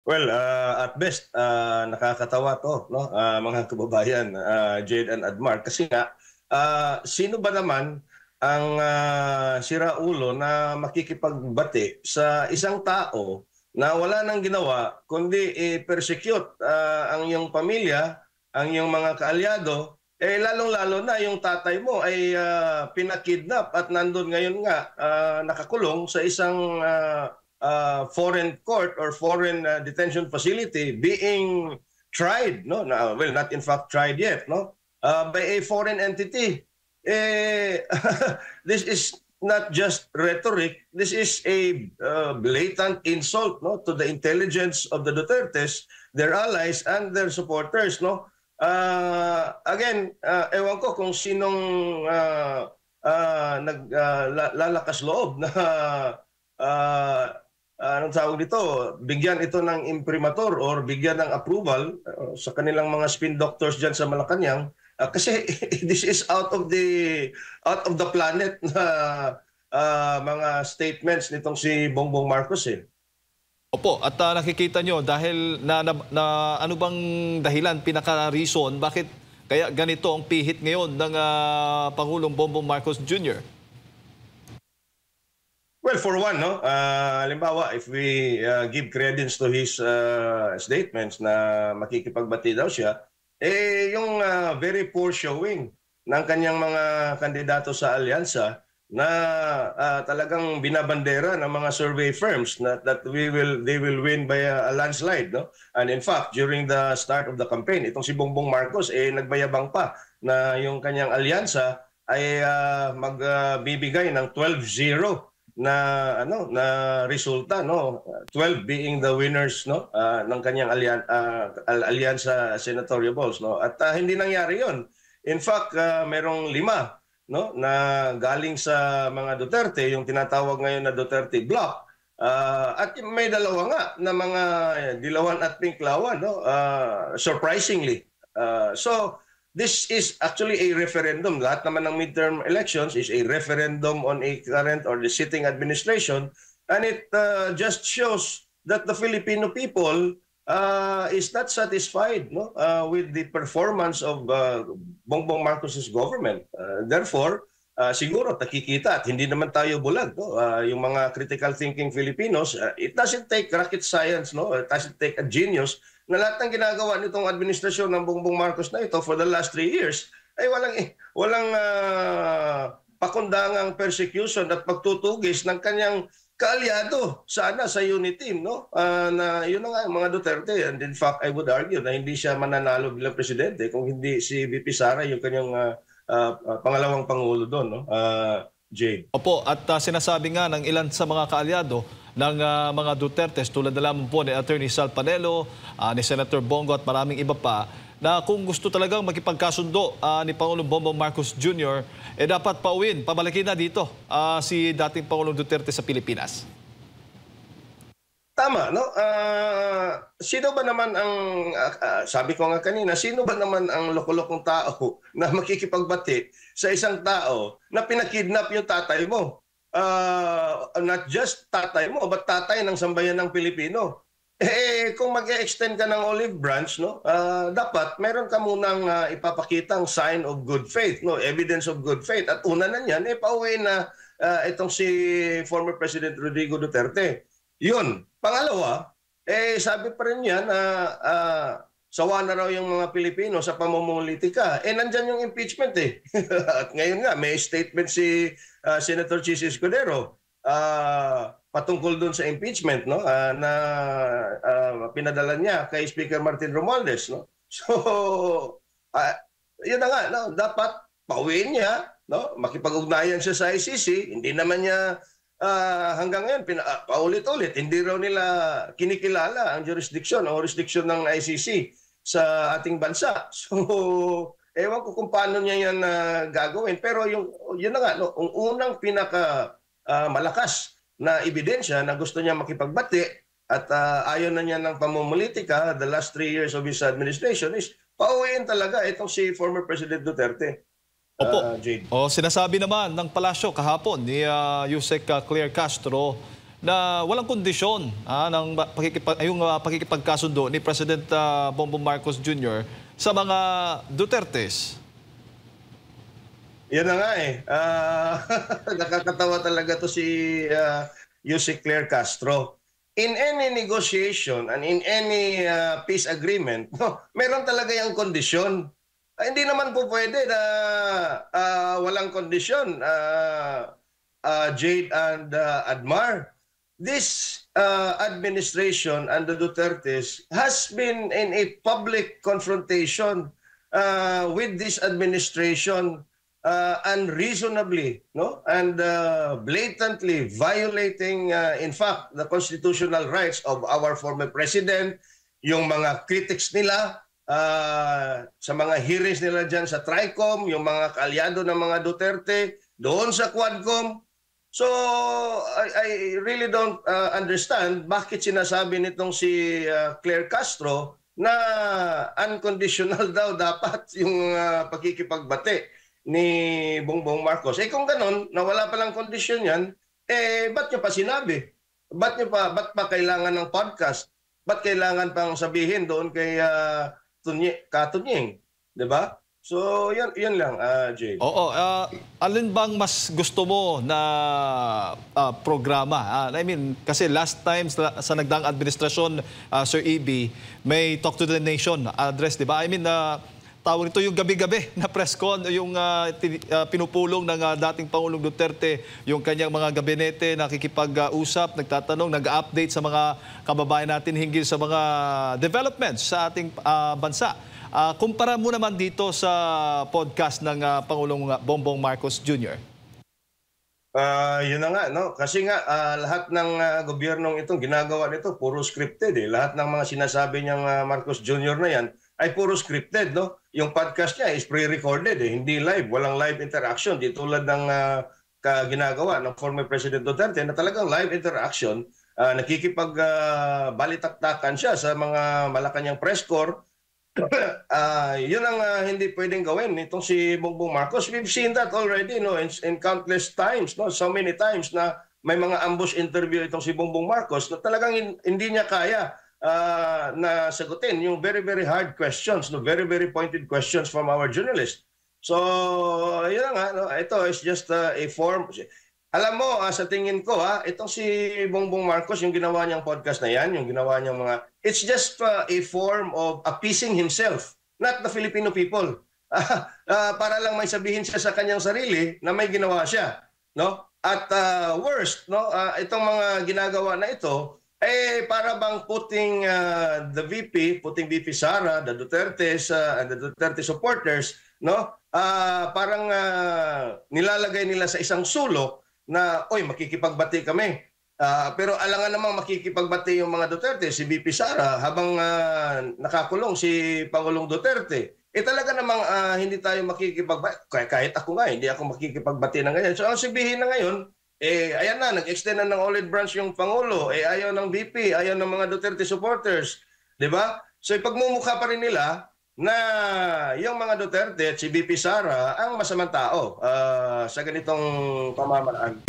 Well, at best, nakakatawa to, no? Mga kababayan, Jade and Admar. Kasi nga, sino ba naman ang siraulo na makikipagbati sa isang tao na wala nang ginawa kundi i-persecute ang iyong pamilya, ang iyong mga kaalyado, lalong-lalo na yung tatay mo ay pinakidnap at nandun ngayon nga nakakulong sa isang foreign court or foreign detention facility being tried, no? Well, not in fact tried yet, no? By a foreign entity. This is not just rhetoric. This is a blatant insult, no, to the intelligence of the Dutertes, their allies, and their supporters, no? Again, ewan ko kung sinong naglalakas loob na anong tawag dito, bigyan ito ng imprimatur or bigyan ng approval sa kanilang mga spin doctors dyan sa Malacanang, kasi this is out of the planet na mga statements nitong si Bongbong Marcos eh. Opo, at nakikita nyo dahil ano bang dahilan, pinaka-reason, bakit kaya ganito ang pihit ngayon ng Pangulong Bongbong Marcos Jr.? Well, for one, no, halimbawa, if we give credence to his statements na makikipagbati daw siya, yung very poor showing ng kanyang mga kandidato sa alyansa na talagang binabandera ng mga survey firms na that they will win by a landslide, no? And in fact, during the start of the campaign, itong si Bongbong Marcos nagbayabang pa na yung kanyang alyansa ay magbibigay ng 12-0 na resulta, no, 12 being the winners, no, ng kanyang alyansa senatorial balls, no, at hindi nangyari yon. In fact, merong 5, no, na galing sa mga Duterte, yung tinatawag ngayon na Duterte Bloc, at may 2 nga na mga Dilawan at Pinklawan, no, surprisingly. So this is actually a referendum. Lahat naman ng midterm elections is a referendum on a current or the sitting administration. And it just shows that the Filipino people is not satisfied, no, with the performance of Bongbong Marcos's government. Therefore, siguro nakikita at hindi naman tayo bulag, no? Yung mga critical thinking Filipinos, it doesn't take rocket science, no? It doesn't take a genius na lahat ng ginagawa nitong administrasyon ng Bongbong Marcos na ito for the last 3 years ay walang pakundangang persecution at pagtutugis ng kanyang kaalyado sana sa unity team, no? Na yun na nga mga Duterte, and in fact I would argue na hindi siya mananalo bilang presidente kung hindi si VP Sara yung kanyang pangalawang pangulo doon, no? Jade. Opo, at sinasabi nga ng ilan sa mga kaalyado ng mga Duterte, tulad na lamang po ni Attorney Sal Panelo, ni Senator Bongo at maraming iba pa, na kung gusto talagang makipagkasundo ni Pangulong Bongbong Marcos Jr., dapat pauwiin, pabalikin na dito si dating Pangulong Duterte sa Pilipinas. Tama, no? Sino ba naman ang, sabi ko nga kanina, sino ba naman ang loko-lokong tao na makikipagbati sa isang tao na pinakidnap yung tatay mo? Not just tatay mo, but tatay ng sambayan ng Pilipino. Kung mag-extend ka ng olive branch, no, dapat meron ka munang ipapakitang sign of good faith, no, evidence of good faith. At una na niyan, pauwi na itong si former President Rodrigo Duterte. Yun. Pangalawa, sabi pa rin niya na sawa na raw yung mga Pilipino sa pamumulitika. Nandyan yung impeachment eh. At ngayon nga, may statement si Senator Chis Escudero patungkol dun sa impeachment, no, na pinadala niya kay Speaker Martin Romualdez, no. So, yun na nga, no, dapat pauwiin niya, no, makipag-ugnayan siya sa ICC. Hindi naman niya hanggang ngayon, paulit-ulit, hindi raw nila kinikilala ang jurisdiction ng ICC sa ating bansa. So, ewan ko kung paano niya yan gagawin. Pero yun na nga, no, ang unang malakas na ebidensya na gusto niya makipagbati at ayaw na niya ng pamumulitika the last 3 years of his administration is pauwiin talaga itong si former President Duterte. Opo. Sinasabi naman ng palasyo kahapon ni Yusek Claire Castro na walang kondisyon ng pakikipagkasundo ni President Bongbong Marcos Jr. sa mga Dutertes. Yan na nga eh. Nakakatawa talaga to si Yusek Claire Castro. In any negotiation and in any peace agreement, no, meron talaga yung kondisyon. Hindi naman po pwede na walang kondisyon, Jade and Admar. This administration and the Dutertes has been in a public confrontation with this administration unreasonably, no, and blatantly violating, in fact, the constitutional rights of our former president. Yung mga critics nila sa mga hearings nila dyan sa TRICOM, yung mga kaalyado ng mga Duterte doon sa Quadcom. So I really don't understand bakit sinasabi nitong si Claire Castro na unconditional daw dapat yung pakikipagbati ni Bongbong Marcos. Kung ganun, na wala palang kondisyon yan, ba't nyo pa sinabi? Ba't pa kailangan ng podcast? Ba't kailangan pang sabihin doon kay Katunying? Diba? So, yan lang, Jay. Oo. Alin bang mas gusto mo na programa? I mean, kasi last time sa nagdaang administrasyon, Sir E.B., may Talk to the Nation address, di ba? I mean, tawag ito yung gabi-gabi na press con, yung pinupulong ng dating Pangulong Duterte, yung kanyang mga gabinete, nakikipag-usap, nagtatanong, nag-update sa mga kababayan natin hinggil sa mga developments sa ating bansa. Kumpara mo naman dito sa podcast ng Pangulong Bongbong Marcos Jr. Yun na nga, no? Kasi nga, lahat ng gobyernong itong ginagawa nito, puro scripted eh. Lahat ng mga sinasabi niyang Marcos Jr. na yan, ay puro scripted, no? Yung podcast niya is pre-recorded eh, hindi live, walang live interaction. Di tulad ng ginagawa ng former President Duterte na talagang live interaction, nakikipag-balitaktakan siya sa mga Malacanang press corps. Yun ang hindi pwedeng gawin nitong si Bongbong Marcos. We've seen that already, no, in countless times, no, so many times na may mga ambush interview itong si Bongbong Marcos na talagang hindi niya kaya na sagutin yung very, very hard questions, no, very, very pointed questions from our journalists. So, yun nga, no, ito is just a form. Alam mo, sa tingin ko, itong si Bongbong Marcos, yung ginawa niyang podcast na yan, yung ginawa niyang mga, it's just a form of appeasing himself, not the Filipino people. Para lang may sabihin siya sa kanyang sarili na may ginawa siya, no? At worst, no, itong mga ginagawa na ito, para bang putting the VP, putting VP Sara, the Dutertes, and the Duterte supporters, no? Parang nilalagay nila sa isang sulok na, oy, makikipagbati kami. Pero alangan namang makikipagbati yung mga Duterte, si VP Sara, habang nakakulong si Pangulong Duterte. Talaga namang hindi tayo makikipagbati. Kahit ako nga, hindi ako makikipagbati ng ganyan. So ang sabihin na ngayon, ayan na, nag-extend na ng olive branch yung Pangulo, ayaw ng VP, ayaw ng mga Duterte supporters. Diba? So ipagmumukha pa rin nila na yung mga Duterte at si VP Sara ang masamang tao sa ganitong pamamaraan.